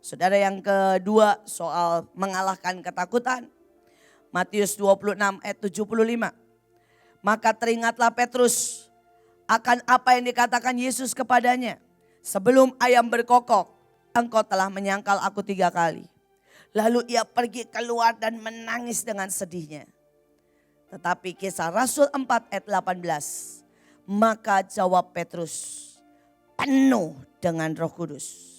Saudara yang kedua soal mengalahkan ketakutan. Matius 26 ayat 75. Maka teringatlah Petrus akan apa yang dikatakan Yesus kepadanya. Sebelum ayam berkokok, engkau telah menyangkal aku 3 kali. Lalu ia pergi keluar dan menangis dengan sedihnya. Tetapi kisah Rasul 4 ayat 18. Maka jawab Petrus, penuh dengan Roh Kudus.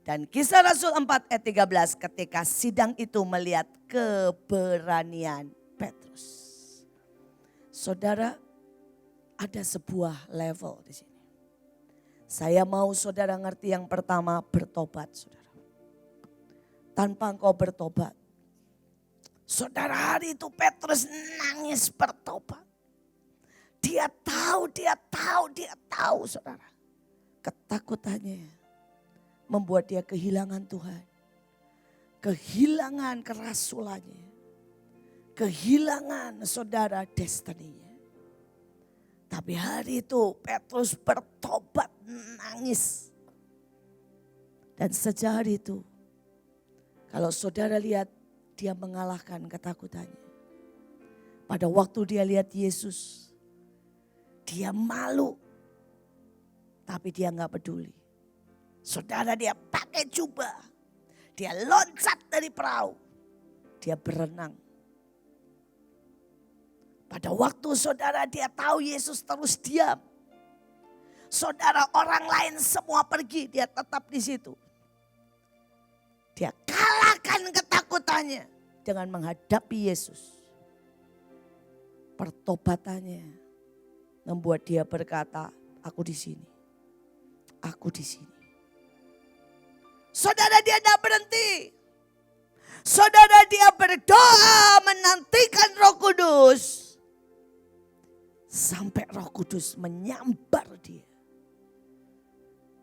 Dan kisah Rasul 4 ayat 13 ketika sidang itu melihat keberanian Petrus. Saudara, ada sebuah level di sini. Saya mau saudara ngerti yang pertama, bertobat saudara. Tanpa engkau bertobat. Saudara, hari itu Petrus nangis bertobat. Dia tahu saudara. Ketakutannya membuat dia kehilangan Tuhan. Kehilangan kerasulannya. Kehilangan saudara destininya. Tapi hari itu Petrus bertobat nangis. Dan sejak hari itu kalau saudara lihat dia mengalahkan ketakutannya. Pada waktu dia lihat Yesus, dia malu, tapi dia nggak peduli. Saudara, dia pakai jubah, dia loncat dari perahu, dia berenang. Pada waktu saudara dia tahu Yesus terus diam. Saudara, orang lain semua pergi, dia tetap di situ. Dia kalahkan ketakutannya dengan menghadapi Yesus. Pertobatannya membuat dia berkata, aku di sini. Aku di sini. Saudara, dia tidak berhenti. Saudara, dia berdoa menantikan Roh Kudus. Sampai Roh Kudus menyambar dia.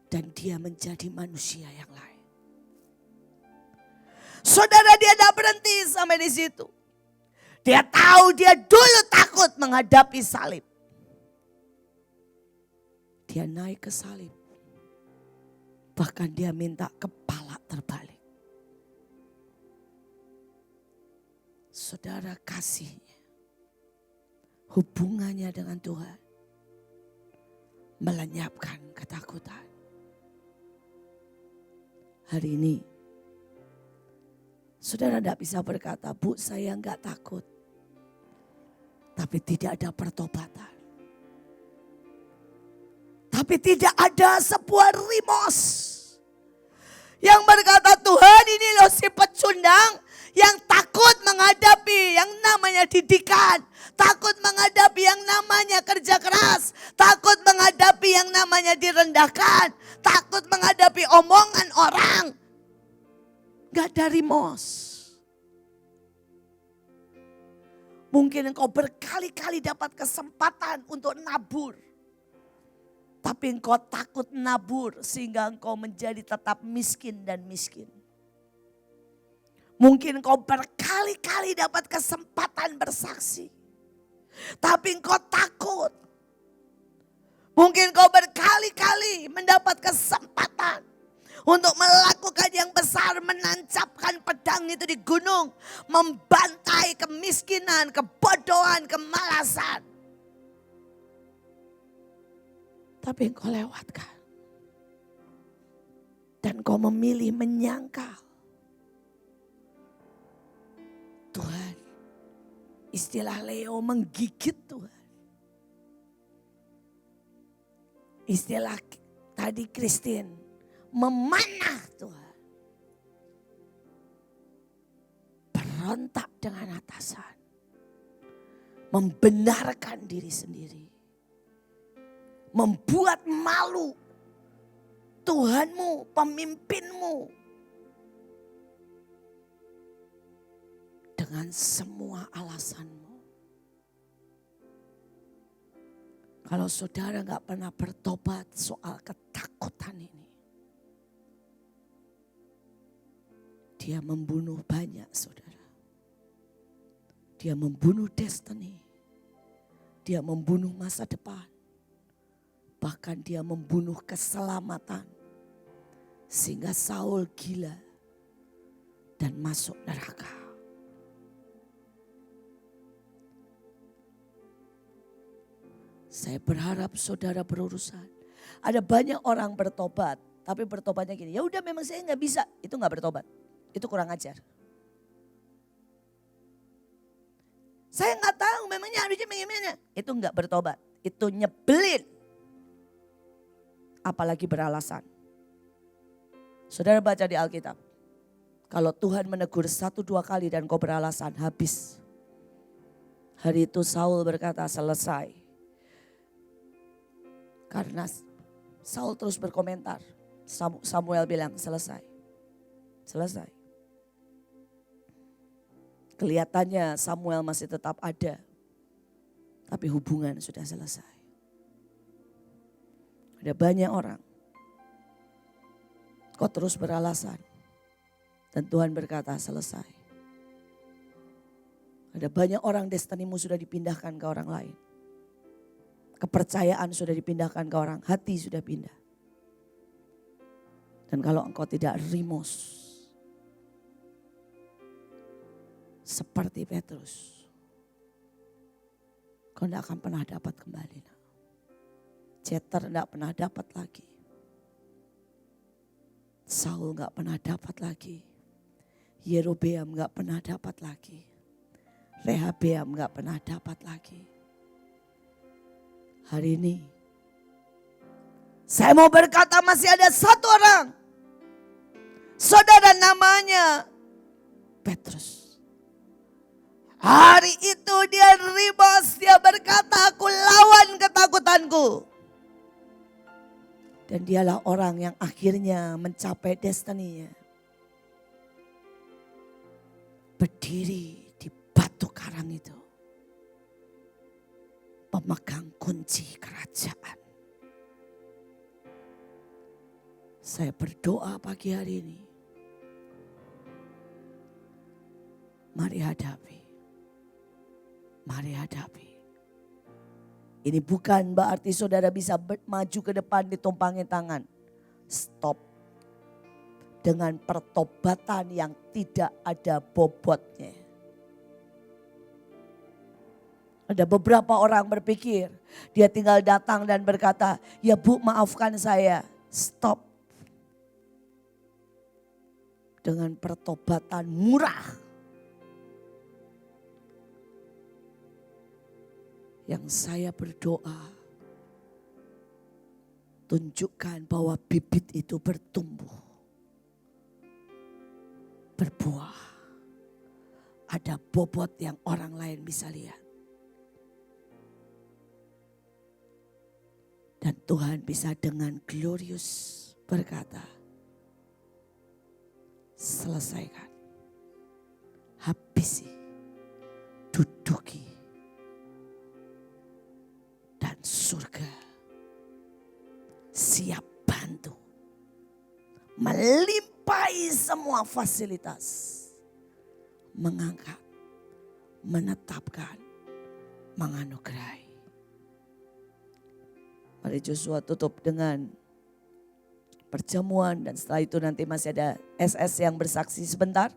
Dan dia menjadi manusia yang lain. Saudara, dia tidak berhenti sampai di situ. Dia tahu dia dulu takut menghadapi salib. Dia naik ke salib. Bahkan dia minta kepala terbalik. Saudara, kasihnya, hubungannya dengan Tuhan melenyapkan ketakutan. Hari ini saudara tidak bisa berkata, Bu, saya enggak takut. Tapi tidak ada pertobatan. Tapi tidak ada sebuah rimos yang berkata, Tuhan, ini loh si pecundang yang takut menghadapi yang namanya didikan. Takut menghadapi yang namanya kerja keras. Takut menghadapi yang namanya direndahkan. Takut menghadapi omongan orang. Gak ada rimos. Mungkin engkau berkali-kali dapat kesempatan untuk nabur. Tapi engkau takut nabur sehingga engkau menjadi tetap miskin dan miskin. Mungkin engkau berkali-kali dapat kesempatan bersaksi. Tapi engkau takut. Mungkin engkau berkali-kali mendapat kesempatan untuk melakukan yang besar, menancapkan pedang itu di gunung. Membantai kemiskinan, kebodohan, kemalasan. Tapi engkau lewatkan. Dan engkau memilih menyangkal. Tuhan, istilah Leo menggigit Tuhan. Istilah tadi Christine, memanah Tuhan. Berontak dengan atasan. membenarkan diri sendiri. Membuat malu Tuhanmu, pemimpinmu. Dengan semua alasanmu. Kalau saudara gak pernah bertobat soal ketakutan ini. Dia membunuh banyak saudara. Dia membunuh destiny. Dia membunuh masa depan. Bahkan dia membunuh keselamatan. Sehingga Saul gila dan masuk neraka. Saya berharap saudara berurusan. Ada banyak orang bertobat, tapi bertobatnya gini, ya udah memang saya nggak bisa, itu nggak bertobat, itu kurang ajar. Saya nggak tahu, memangnya harusnya bagaimana, itu nggak bertobat, itu nyebelin, apalagi beralasan. Saudara baca di Alkitab, kalau Tuhan menegur 1-2 kali dan kau beralasan, habis. Hari itu Saul berkata selesai. Karena Saul terus berkomentar. Samuel bilang selesai. Selesai. Kelihatannya Samuel masih tetap ada. Tapi hubungan sudah selesai. Ada banyak orang. Kau terus beralasan. Dan Tuhan berkata selesai. Ada banyak orang destinimu sudah dipindahkan ke orang lain. Kepercayaan sudah dipindahkan ke orang, hati sudah pindah. Dan kalau engkau tidak rimos seperti Petrus, kau tidak akan pernah dapat kembali. Jeter tidak pernah dapat lagi. Saul tidak pernah dapat lagi. Yerobeam tidak pernah dapat lagi. Rehabeam tidak pernah dapat lagi. Hari ini saya mau berkata masih ada satu orang. Saudara namanya Petrus. Hari itu dia ribas, dia berkata aku lawan ketakutanku. Dan dialah orang yang akhirnya mencapai destiny-nya. Berdiri di batu karang itu. Pemegang kunci kerajaan. Saya berdoa pagi hari ini. Mari hadapi. Mari hadapi. Ini bukan berarti saudara bisa maju ke depan ditumpangin tangan. Stop. Dengan pertobatan yang tidak ada bobotnya. Ada beberapa orang berpikir, dia tinggal datang dan berkata, ya Bu maafkan saya, stop. Dengan pertobatan murah. Yang saya berdoa, tunjukkan bahwa bibit itu bertumbuh. Berbuah. Ada bobot yang orang lain bisa lihat. Dan Tuhan bisa dengan glorious berkata, selesaikan, habisi, duduki, dan surga siap bantu, melimpahi semua fasilitas, mengangkat, menetapkan, menganugerahi. Mari Joshua tutup dengan perjamuan dan setelah itu nanti masih ada SS yang bersaksi sebentar.